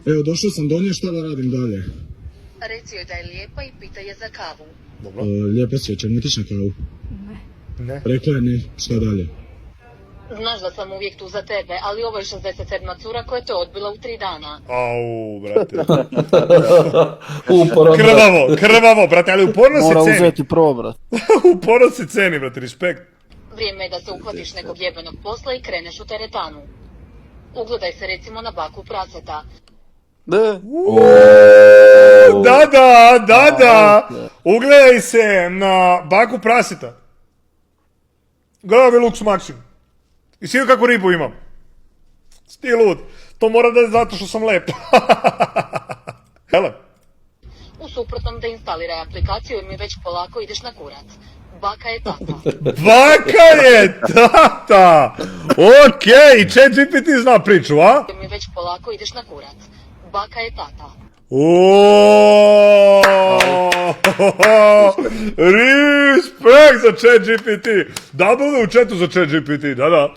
Evo, došao sam do nje, šta da radim dalje? Reci joj da je lijepa i pita je za kavu. Dobro. Lijepa si, hoće mi otići na kavu? Ne. Rekla je ne, šta dalje? Znaš da sam uvijek tu za tebe, ali ovo je 67. cura koja te odbila u 3 dana. Au, brate. Uporo, Krvavo, brate, ali uporno mora si ceni. uzeti prvo, brat. Uporno si ceni, brate, respekt. Vrijeme je da se uhvatiš nekog jebenog posla i kreneš u teretanu. Ugledaj se recimo na baku praseta. Da. Da. Ugledaj se na baku praseta. Gledaj mi Lux Maxim. I svi kakvu ribu imam. Sti lud. To mora da je zato što sam lep. Hele. U suprotnom deinstaliraj aplikaciju jer mi već polako ideš na kurac. Baka je tata. Baka je tata! Okej, i ChatGPT zna priču, a? Jer mi već polako ideš na kurac. Baka je tata. Respekt za ChatGPT. W u chatu za ChatGPT, da.